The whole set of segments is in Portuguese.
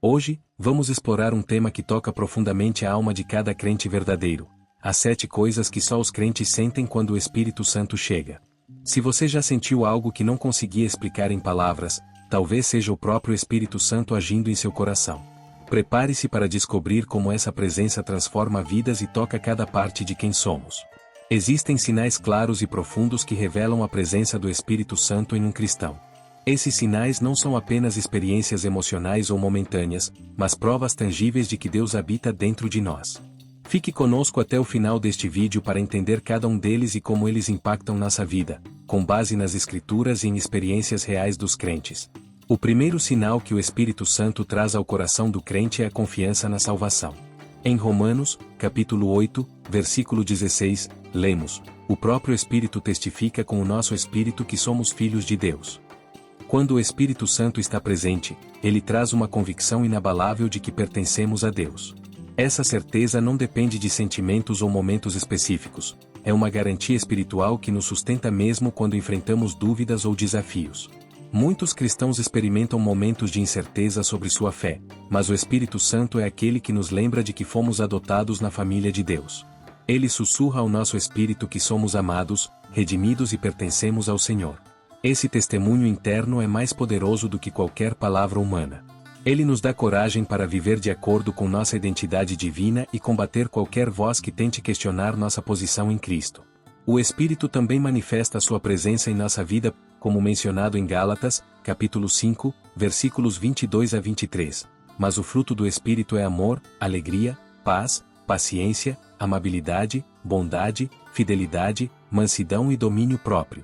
Hoje, vamos explorar um tema que toca profundamente a alma de cada crente verdadeiro: as 7 coisas que só os crentes sentem quando o Espírito Santo chega. Se você já sentiu algo que não conseguia explicar em palavras, talvez seja o próprio Espírito Santo agindo em seu coração. Prepare-se para descobrir como essa presença transforma vidas e toca cada parte de quem somos. Existem sinais claros e profundos que revelam a presença do Espírito Santo em um cristão. Esses sinais não são apenas experiências emocionais ou momentâneas, mas provas tangíveis de que Deus habita dentro de nós. Fique conosco até o final deste vídeo para entender cada um deles e como eles impactam nossa vida, com base nas Escrituras e em experiências reais dos crentes. O primeiro sinal que o Espírito Santo traz ao coração do crente é a confiança na salvação. Em Romanos, capítulo 8, versículo 16, lemos: "O próprio Espírito testifica com o nosso espírito que somos filhos de Deus." Quando o Espírito Santo está presente, ele traz uma convicção inabalável de que pertencemos a Deus. Essa certeza não depende de sentimentos ou momentos específicos, é uma garantia espiritual que nos sustenta mesmo quando enfrentamos dúvidas ou desafios. Muitos cristãos experimentam momentos de incerteza sobre sua fé, mas o Espírito Santo é aquele que nos lembra de que fomos adotados na família de Deus. Ele sussurra ao nosso espírito que somos amados, redimidos e pertencemos ao Senhor. Esse testemunho interno é mais poderoso do que qualquer palavra humana. Ele nos dá coragem para viver de acordo com nossa identidade divina e combater qualquer voz que tente questionar nossa posição em Cristo. O Espírito também manifesta sua presença em nossa vida, como mencionado em Gálatas, capítulo 5, versículos 22 a 23. Mas o fruto do Espírito é amor, alegria, paz, paciência, amabilidade, bondade, fidelidade, mansidão e domínio próprio.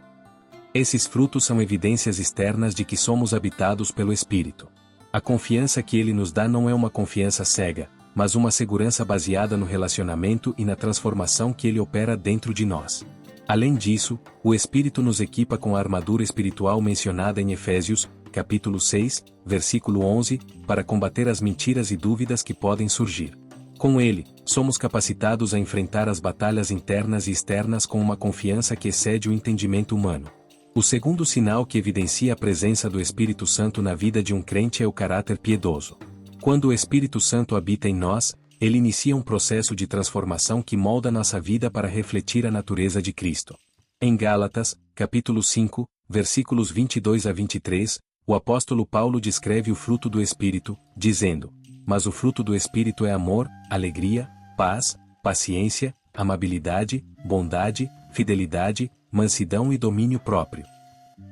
Esses frutos são evidências externas de que somos habitados pelo Espírito. A confiança que ele nos dá não é uma confiança cega, mas uma segurança baseada no relacionamento e na transformação que ele opera dentro de nós. Além disso, o Espírito nos equipa com a armadura espiritual mencionada em Efésios, capítulo 6, versículo 11, para combater as mentiras e dúvidas que podem surgir. Com ele, somos capacitados a enfrentar as batalhas internas e externas com uma confiança que excede o entendimento humano. O segundo sinal que evidencia a presença do Espírito Santo na vida de um crente é o caráter piedoso. Quando o Espírito Santo habita em nós, ele inicia um processo de transformação que molda nossa vida para refletir a natureza de Cristo. Em Gálatas, capítulo 5, versículos 22 a 23, o apóstolo Paulo descreve o fruto do Espírito, dizendo: "Mas o fruto do Espírito é amor, alegria, paz, paciência, amabilidade, bondade, fidelidade, mansidão e domínio próprio."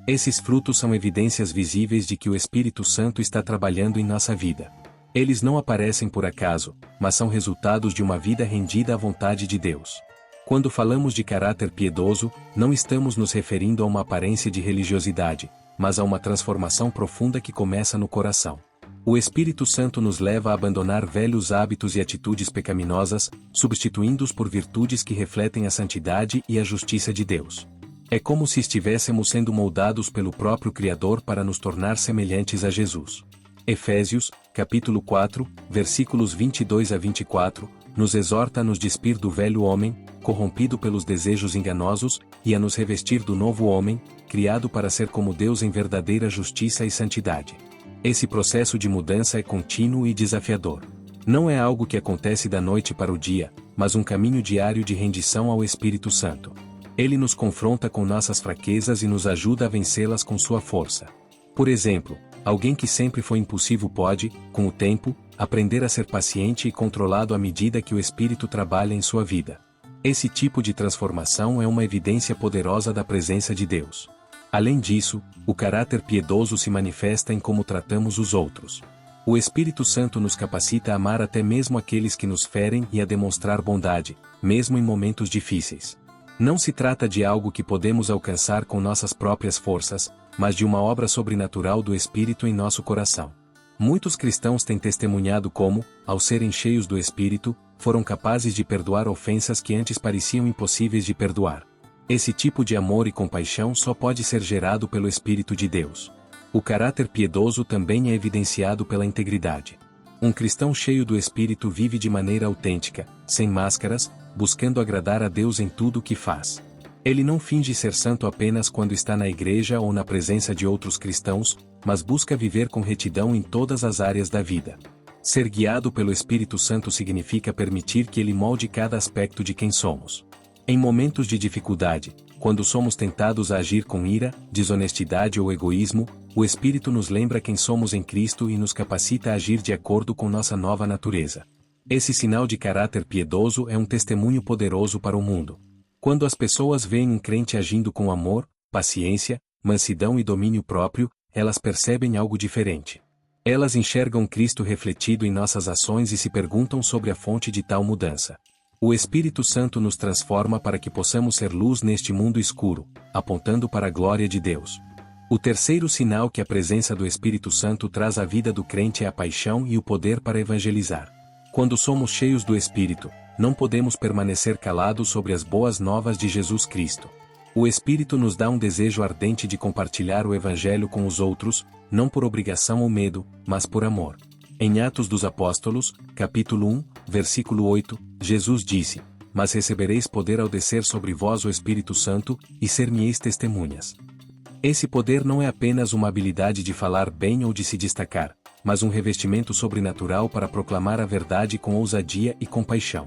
Esses frutos são evidências visíveis de que o Espírito Santo está trabalhando em nossa vida. Eles não aparecem por acaso, mas são resultados de uma vida rendida à vontade de Deus. Quando falamos de caráter piedoso, não estamos nos referindo a uma aparência de religiosidade, mas a uma transformação profunda que começa no coração. O Espírito Santo nos leva a abandonar velhos hábitos e atitudes pecaminosas, substituindo-os por virtudes que refletem a santidade e a justiça de Deus. É como se estivéssemos sendo moldados pelo próprio Criador para nos tornar semelhantes a Jesus. Efésios, capítulo 4, versículos 22 a 24, nos exorta a nos despir do velho homem, corrompido pelos desejos enganosos, e a nos revestir do novo homem, criado para ser como Deus em verdadeira justiça e santidade. Esse processo de mudança é contínuo e desafiador. Não é algo que acontece da noite para o dia, mas um caminho diário de rendição ao Espírito Santo. Ele nos confronta com nossas fraquezas e nos ajuda a vencê-las com sua força. Por exemplo, alguém que sempre foi impulsivo pode, com o tempo, aprender a ser paciente e controlado à medida que o Espírito trabalha em sua vida. Esse tipo de transformação é uma evidência poderosa da presença de Deus. Além disso, o caráter piedoso se manifesta em como tratamos os outros. O Espírito Santo nos capacita a amar até mesmo aqueles que nos ferem e a demonstrar bondade, mesmo em momentos difíceis. Não se trata de algo que podemos alcançar com nossas próprias forças, mas de uma obra sobrenatural do Espírito em nosso coração. Muitos cristãos têm testemunhado como, ao serem cheios do Espírito, foram capazes de perdoar ofensas que antes pareciam impossíveis de perdoar. Esse tipo de amor e compaixão só pode ser gerado pelo Espírito de Deus. O caráter piedoso também é evidenciado pela integridade. Um cristão cheio do Espírito vive de maneira autêntica, sem máscaras, buscando agradar a Deus em tudo o que faz. Ele não finge ser santo apenas quando está na igreja ou na presença de outros cristãos, mas busca viver com retidão em todas as áreas da vida. Ser guiado pelo Espírito Santo significa permitir que ele molde cada aspecto de quem somos. Em momentos de dificuldade, quando somos tentados a agir com ira, desonestidade ou egoísmo, o Espírito nos lembra quem somos em Cristo e nos capacita a agir de acordo com nossa nova natureza. Esse sinal de caráter piedoso é um testemunho poderoso para o mundo. Quando as pessoas veem um crente agindo com amor, paciência, mansidão e domínio próprio, elas percebem algo diferente. Elas enxergam Cristo refletido em nossas ações e se perguntam sobre a fonte de tal mudança. O Espírito Santo nos transforma para que possamos ser luz neste mundo escuro, apontando para a glória de Deus. O terceiro sinal que a presença do Espírito Santo traz à vida do crente é a paixão e o poder para evangelizar. Quando somos cheios do Espírito, não podemos permanecer calados sobre as boas novas de Jesus Cristo. O Espírito nos dá um desejo ardente de compartilhar o Evangelho com os outros, não por obrigação ou medo, mas por amor. Em Atos dos Apóstolos, capítulo 1, versículo 8, Jesus disse: "Mas recebereis poder ao descer sobre vós o Espírito Santo, e ser-me-eis testemunhas." Esse poder não é apenas uma habilidade de falar bem ou de se destacar, mas um revestimento sobrenatural para proclamar a verdade com ousadia e compaixão.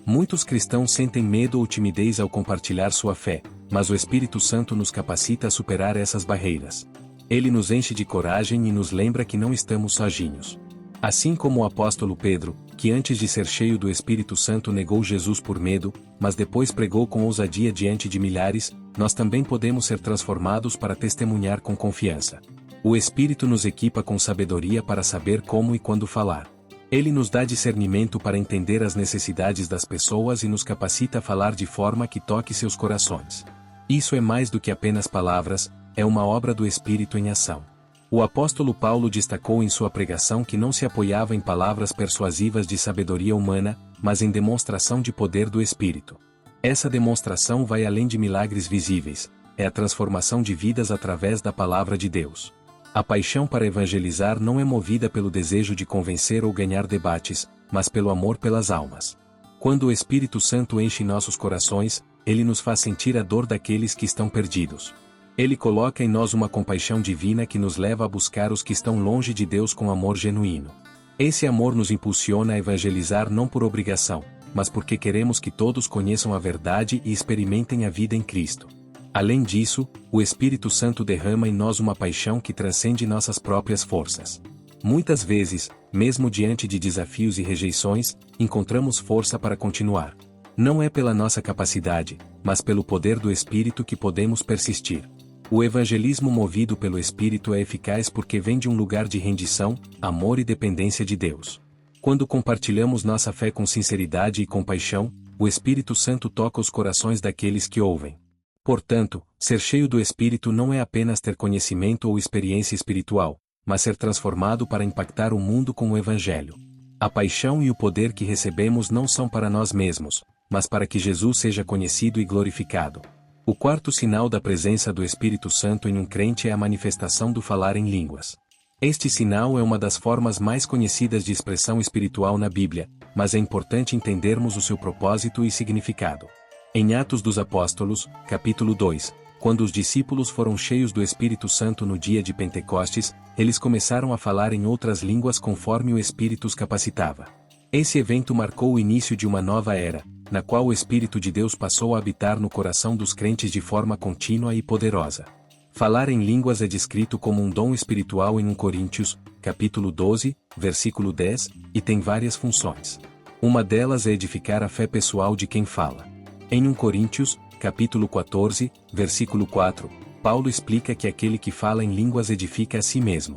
Muitos cristãos sentem medo ou timidez ao compartilhar sua fé, mas o Espírito Santo nos capacita a superar essas barreiras. Ele nos enche de coragem e nos lembra que não estamos sozinhos. Assim como o apóstolo Pedro, que antes de ser cheio do Espírito Santo negou Jesus por medo, mas depois pregou com ousadia diante de milhares, nós também podemos ser transformados para testemunhar com confiança. O Espírito nos equipa com sabedoria para saber como e quando falar. Ele nos dá discernimento para entender as necessidades das pessoas e nos capacita a falar de forma que toque seus corações. Isso é mais do que apenas palavras, é uma obra do Espírito em ação. O apóstolo Paulo destacou em sua pregação que não se apoiava em palavras persuasivas de sabedoria humana, mas em demonstração de poder do Espírito. Essa demonstração vai além de milagres visíveis, é a transformação de vidas através da palavra de Deus. A paixão para evangelizar não é movida pelo desejo de convencer ou ganhar debates, mas pelo amor pelas almas. Quando o Espírito Santo enche nossos corações, ele nos faz sentir a dor daqueles que estão perdidos. Ele coloca em nós uma compaixão divina que nos leva a buscar os que estão longe de Deus com amor genuíno. Esse amor nos impulsiona a evangelizar não por obrigação, mas porque queremos que todos conheçam a verdade e experimentem a vida em Cristo. Além disso, o Espírito Santo derrama em nós uma paixão que transcende nossas próprias forças. Muitas vezes, mesmo diante de desafios e rejeições, encontramos força para continuar. Não é pela nossa capacidade, mas pelo poder do Espírito que podemos persistir. O evangelismo movido pelo Espírito é eficaz porque vem de um lugar de rendição, amor e dependência de Deus. Quando compartilhamos nossa fé com sinceridade e compaixão, o Espírito Santo toca os corações daqueles que ouvem. Portanto, ser cheio do Espírito não é apenas ter conhecimento ou experiência espiritual, mas ser transformado para impactar o mundo com o Evangelho. A paixão e o poder que recebemos não são para nós mesmos, mas para que Jesus seja conhecido e glorificado. O quarto sinal da presença do Espírito Santo em um crente é a manifestação do falar em línguas. Este sinal é uma das formas mais conhecidas de expressão espiritual na Bíblia, mas é importante entendermos o seu propósito e significado. Em Atos dos Apóstolos, capítulo 2, quando os discípulos foram cheios do Espírito Santo no dia de Pentecostes, eles começaram a falar em outras línguas conforme o Espírito os capacitava. Esse evento marcou o início de uma nova era, na qual o Espírito de Deus passou a habitar no coração dos crentes de forma contínua e poderosa. Falar em línguas é descrito como um dom espiritual em 1 Coríntios, capítulo 12, versículo 10, e tem várias funções. Uma delas é edificar a fé pessoal de quem fala. Em 1 Coríntios, capítulo 14, versículo 4, Paulo explica que aquele que fala em línguas edifica a si mesmo.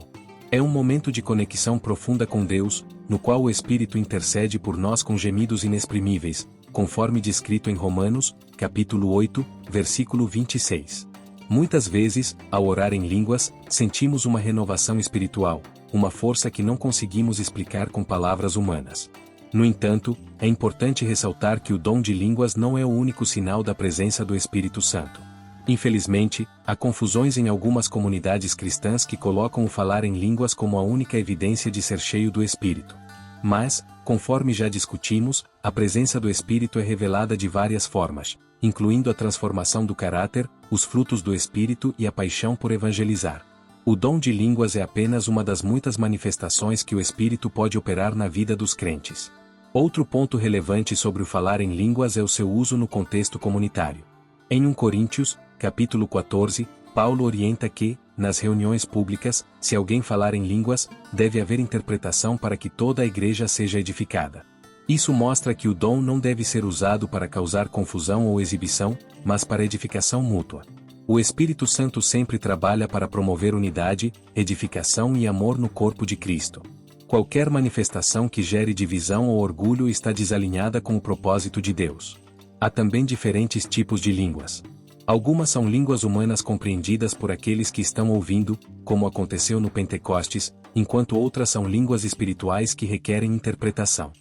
É um momento de conexão profunda com Deus, no qual o Espírito intercede por nós com gemidos inexprimíveis, conforme descrito em Romanos, capítulo 8, versículo 26. Muitas vezes, ao orar em línguas, sentimos uma renovação espiritual, uma força que não conseguimos explicar com palavras humanas. No entanto, é importante ressaltar que o dom de línguas não é o único sinal da presença do Espírito Santo. Infelizmente, há confusões em algumas comunidades cristãs que colocam o falar em línguas como a única evidência de ser cheio do Espírito. Mas, conforme já discutimos, a presença do Espírito é revelada de várias formas, incluindo a transformação do caráter, os frutos do Espírito e a paixão por evangelizar. O dom de línguas é apenas uma das muitas manifestações que o Espírito pode operar na vida dos crentes. Outro ponto relevante sobre o falar em línguas é o seu uso no contexto comunitário. Em 1 Coríntios, capítulo 14, Paulo orienta que, nas reuniões públicas, se alguém falar em línguas, deve haver interpretação para que toda a igreja seja edificada. Isso mostra que o dom não deve ser usado para causar confusão ou exibição, mas para edificação mútua. O Espírito Santo sempre trabalha para promover unidade, edificação e amor no corpo de Cristo. Qualquer manifestação que gere divisão ou orgulho está desalinhada com o propósito de Deus. Há também diferentes tipos de línguas. Algumas são línguas humanas compreendidas por aqueles que estão ouvindo, como aconteceu no Pentecostes, enquanto outras são línguas espirituais que requerem interpretação.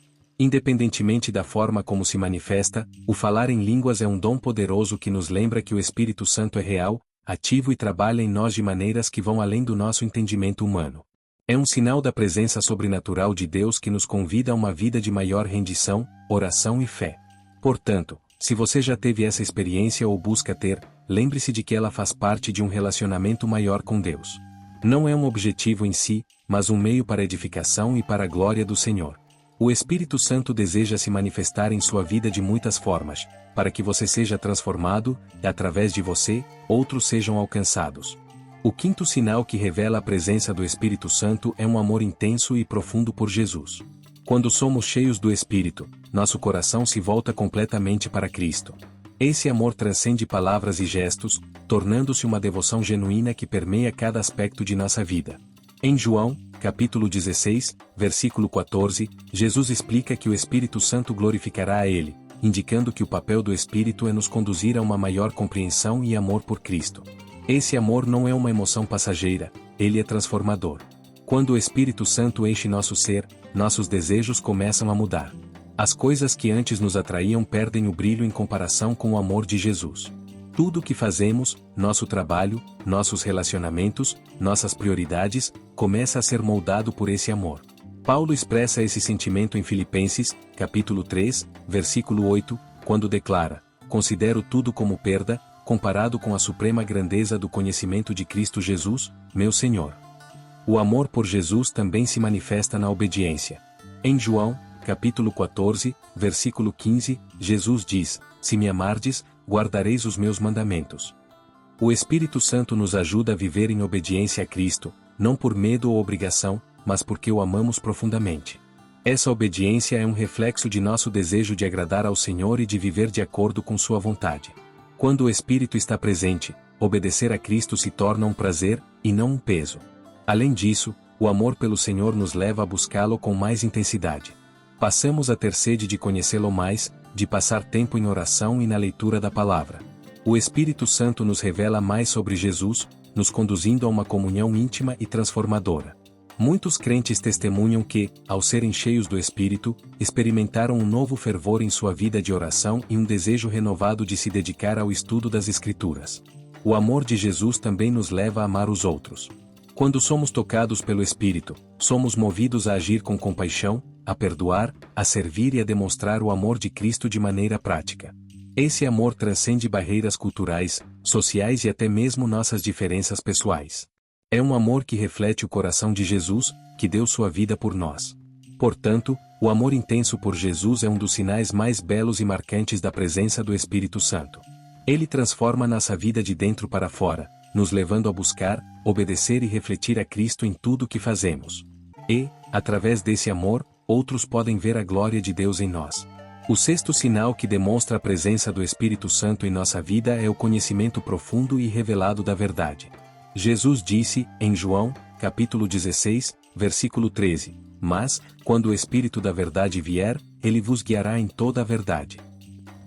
Independentemente da forma como se manifesta, o falar em línguas é um dom poderoso que nos lembra que o Espírito Santo é real, ativo e trabalha em nós de maneiras que vão além do nosso entendimento humano. É um sinal da presença sobrenatural de Deus que nos convida a uma vida de maior rendição, oração e fé. Portanto, se você já teve essa experiência ou busca ter, lembre-se de que ela faz parte de um relacionamento maior com Deus. Não é um objetivo em si, mas um meio para a edificação e para a glória do Senhor. O Espírito Santo deseja se manifestar em sua vida de muitas formas, para que você seja transformado, e através de você, outros sejam alcançados. O quinto sinal que revela a presença do Espírito Santo é um amor intenso e profundo por Jesus. Quando somos cheios do Espírito, nosso coração se volta completamente para Cristo. Esse amor transcende palavras e gestos, tornando-se uma devoção genuína que permeia cada aspecto de nossa vida. Em João, capítulo 16, versículo 14, Jesus explica que o Espírito Santo glorificará a Ele, indicando que o papel do Espírito é nos conduzir a uma maior compreensão e amor por Cristo. Esse amor não é uma emoção passageira, ele é transformador. Quando o Espírito Santo enche nosso ser, nossos desejos começam a mudar. As coisas que antes nos atraíam perdem o brilho em comparação com o amor de Jesus. Tudo o que fazemos, nosso trabalho, nossos relacionamentos, nossas prioridades, começa a ser moldado por esse amor. Paulo expressa esse sentimento em Filipenses, capítulo 3, versículo 8, quando declara: "Considero tudo como perda, comparado com a suprema grandeza do conhecimento de Cristo Jesus, meu Senhor." O amor por Jesus também se manifesta na obediência. Em João, capítulo 14, versículo 15, Jesus diz: "Se me amardes, guardareis os meus mandamentos." O Espírito Santo nos ajuda a viver em obediência a Cristo, não por medo ou obrigação, mas porque o amamos profundamente. Essa obediência é um reflexo de nosso desejo de agradar ao Senhor e de viver de acordo com sua vontade. Quando o Espírito está presente, obedecer a Cristo se torna um prazer, e não um peso. Além disso, o amor pelo Senhor nos leva a buscá-lo com mais intensidade. Passamos a ter sede de conhecê-lo mais, de passar tempo em oração e na leitura da palavra. O Espírito Santo nos revela mais sobre Jesus, nos conduzindo a uma comunhão íntima e transformadora. Muitos crentes testemunham que, ao serem cheios do Espírito, experimentaram um novo fervor em sua vida de oração e um desejo renovado de se dedicar ao estudo das Escrituras. O amor de Jesus também nos leva a amar os outros. Quando somos tocados pelo Espírito, somos movidos a agir com compaixão, a perdoar, a servir e a demonstrar o amor de Cristo de maneira prática. Esse amor transcende barreiras culturais, sociais e até mesmo nossas diferenças pessoais. É um amor que reflete o coração de Jesus, que deu sua vida por nós. Portanto, o amor intenso por Jesus é um dos sinais mais belos e marcantes da presença do Espírito Santo. Ele transforma nossa vida de dentro para fora, nos levando a buscar, obedecer e refletir a Cristo em tudo o que fazemos. E, através desse amor, outros podem ver a glória de Deus em nós. O sexto sinal que demonstra a presença do Espírito Santo em nossa vida é o conhecimento profundo e revelado da verdade. Jesus disse, em João, capítulo 16, versículo 13, "Mas, quando o Espírito da verdade vier, ele vos guiará em toda a verdade."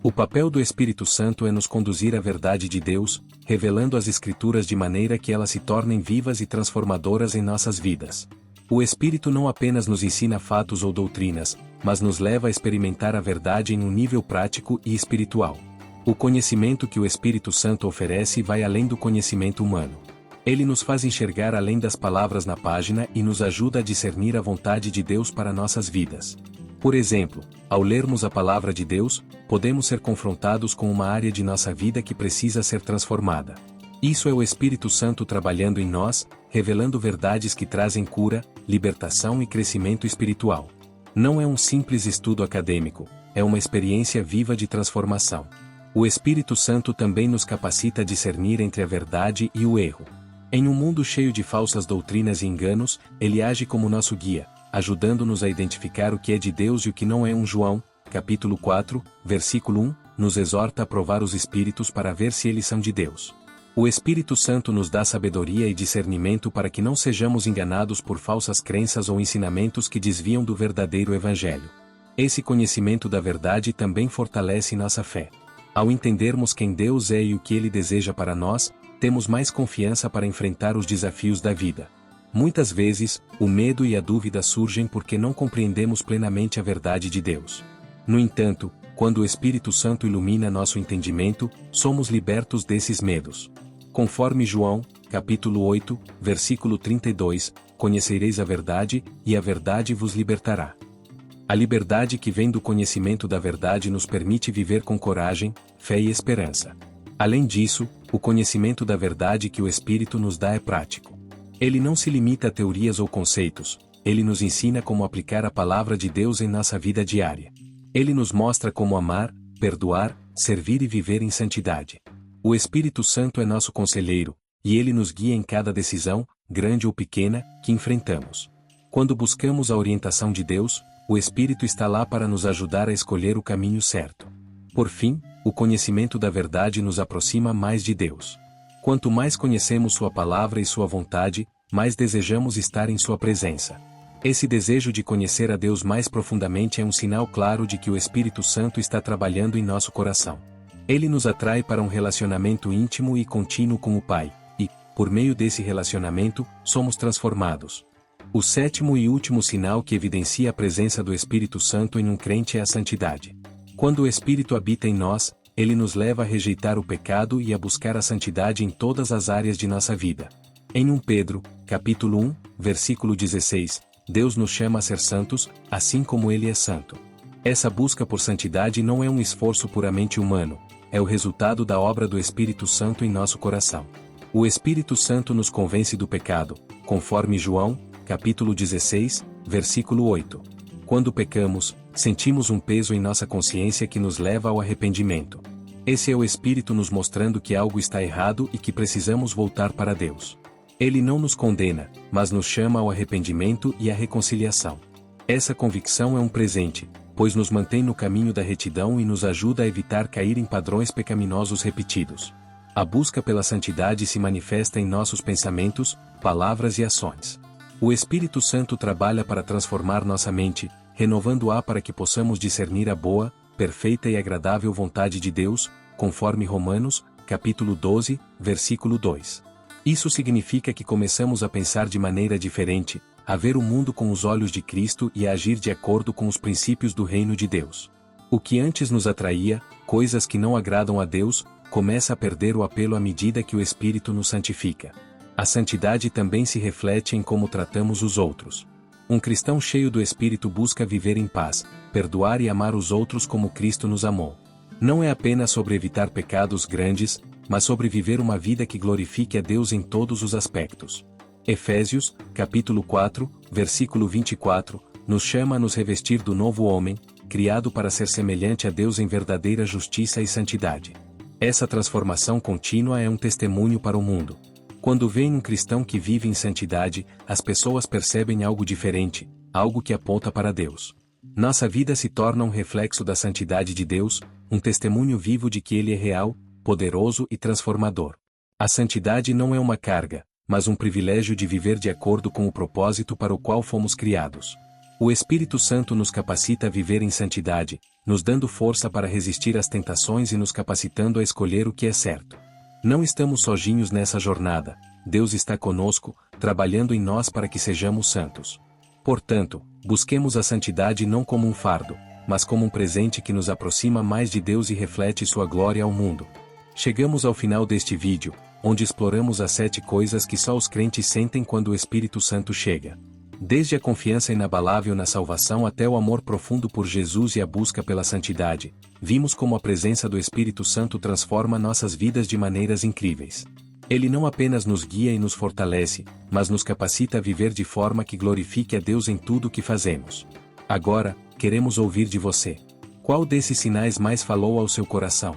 O papel do Espírito Santo é nos conduzir à verdade de Deus, revelando as Escrituras de maneira que elas se tornem vivas e transformadoras em nossas vidas. O Espírito não apenas nos ensina fatos ou doutrinas, mas nos leva a experimentar a verdade em um nível prático e espiritual. O conhecimento que o Espírito Santo oferece vai além do conhecimento humano. Ele nos faz enxergar além das palavras na página e nos ajuda a discernir a vontade de Deus para nossas vidas. Por exemplo, ao lermos a palavra de Deus, podemos ser confrontados com uma área de nossa vida que precisa ser transformada. Isso é o Espírito Santo trabalhando em nós, revelando verdades que trazem cura, libertação e crescimento espiritual. Não é um simples estudo acadêmico, é uma experiência viva de transformação. O Espírito Santo também nos capacita a discernir entre a verdade e o erro. Em um mundo cheio de falsas doutrinas e enganos, ele age como nosso guia, ajudando-nos a identificar o que é de Deus e o que não é. João, capítulo 4, versículo 1, nos exorta a provar os espíritos para ver se eles são de Deus. O Espírito Santo nos dá sabedoria e discernimento para que não sejamos enganados por falsas crenças ou ensinamentos que desviam do verdadeiro Evangelho. Esse conhecimento da verdade também fortalece nossa fé. Ao entendermos quem Deus é e o que Ele deseja para nós, temos mais confiança para enfrentar os desafios da vida. Muitas vezes, o medo e a dúvida surgem porque não compreendemos plenamente a verdade de Deus. No entanto, quando o Espírito Santo ilumina nosso entendimento, somos libertos desses medos. Conforme João, capítulo 8, versículo 32, conhecereis a verdade, e a verdade vos libertará. A liberdade que vem do conhecimento da verdade nos permite viver com coragem, fé e esperança. Além disso, o conhecimento da verdade que o Espírito nos dá é prático. Ele não se limita a teorias ou conceitos, ele nos ensina como aplicar a palavra de Deus em nossa vida diária. Ele nos mostra como amar, perdoar, servir e viver em santidade. O Espírito Santo é nosso conselheiro, e ele nos guia em cada decisão, grande ou pequena, que enfrentamos. Quando buscamos a orientação de Deus, o Espírito está lá para nos ajudar a escolher o caminho certo. Por fim, o conhecimento da verdade nos aproxima mais de Deus. Quanto mais conhecemos Sua palavra e Sua vontade, mais desejamos estar em Sua presença. Esse desejo de conhecer a Deus mais profundamente é um sinal claro de que o Espírito Santo está trabalhando em nosso coração. Ele nos atrai para um relacionamento íntimo e contínuo com o Pai, e, por meio desse relacionamento, somos transformados. O sétimo e último sinal que evidencia a presença do Espírito Santo em um crente é a santidade. Quando o Espírito habita em nós, ele nos leva a rejeitar o pecado e a buscar a santidade em todas as áreas de nossa vida. Em 1 Pedro, capítulo 1, versículo 16, Deus nos chama a ser santos, assim como Ele é santo. Essa busca por santidade não é um esforço puramente humano, é o resultado da obra do Espírito Santo em nosso coração. O Espírito Santo nos convence do pecado, conforme João, capítulo 16, versículo 8. Quando pecamos, sentimos um peso em nossa consciência que nos leva ao arrependimento. Esse é o Espírito nos mostrando que algo está errado e que precisamos voltar para Deus. Ele não nos condena, mas nos chama ao arrependimento e à reconciliação. Essa convicção é um presente, pois nos mantém no caminho da retidão e nos ajuda a evitar cair em padrões pecaminosos repetidos. A busca pela santidade se manifesta em nossos pensamentos, palavras e ações. O Espírito Santo trabalha para transformar nossa mente, renovando-a para que possamos discernir a boa, perfeita e agradável vontade de Deus, conforme Romanos, capítulo 12, versículo 2. Isso significa que começamos a pensar de maneira diferente, a ver o mundo com os olhos de Cristo e a agir de acordo com os princípios do reino de Deus. O que antes nos atraía, coisas que não agradam a Deus, começa a perder o apelo à medida que o Espírito nos santifica. A santidade também se reflete em como tratamos os outros. Um cristão cheio do Espírito busca viver em paz, perdoar e amar os outros como Cristo nos amou. Não é apenas sobre evitar pecados grandes, mas sobre viver uma vida que glorifique a Deus em todos os aspectos. Efésios, capítulo 4, versículo 24, nos chama a nos revestir do novo homem, criado para ser semelhante a Deus em verdadeira justiça e santidade. Essa transformação contínua é um testemunho para o mundo. Quando veem um cristão que vive em santidade, as pessoas percebem algo diferente, algo que aponta para Deus. Nossa vida se torna um reflexo da santidade de Deus, um testemunho vivo de que Ele é real, poderoso e transformador. A santidade não é uma carga, mas um privilégio de viver de acordo com o propósito para o qual fomos criados. O Espírito Santo nos capacita a viver em santidade, nos dando força para resistir às tentações e nos capacitando a escolher o que é certo. Não estamos sozinhos nessa jornada, Deus está conosco, trabalhando em nós para que sejamos santos. Portanto, busquemos a santidade não como um fardo, mas como um presente que nos aproxima mais de Deus e reflete sua glória ao mundo. Chegamos ao final deste vídeo, onde exploramos as 7 coisas que só os crentes sentem quando o Espírito Santo chega. Desde a confiança inabalável na salvação até o amor profundo por Jesus e a busca pela santidade, vimos como a presença do Espírito Santo transforma nossas vidas de maneiras incríveis. Ele não apenas nos guia e nos fortalece, mas nos capacita a viver de forma que glorifique a Deus em tudo o que fazemos. Agora, queremos ouvir de você. Qual desses sinais mais falou ao seu coração?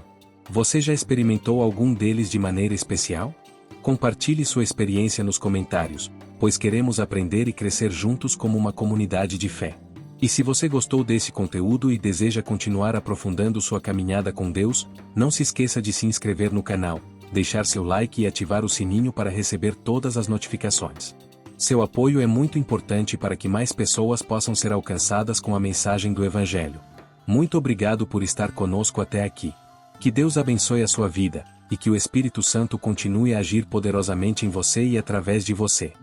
Você já experimentou algum deles de maneira especial? Compartilhe sua experiência nos comentários, pois queremos aprender e crescer juntos como uma comunidade de fé. E se você gostou desse conteúdo e deseja continuar aprofundando sua caminhada com Deus, não se esqueça de se inscrever no canal, deixar seu like e ativar o sininho para receber todas as notificações. Seu apoio é muito importante para que mais pessoas possam ser alcançadas com a mensagem do Evangelho. Muito obrigado por estar conosco até aqui. Que Deus abençoe a sua vida, e que o Espírito Santo continue a agir poderosamente em você e através de você.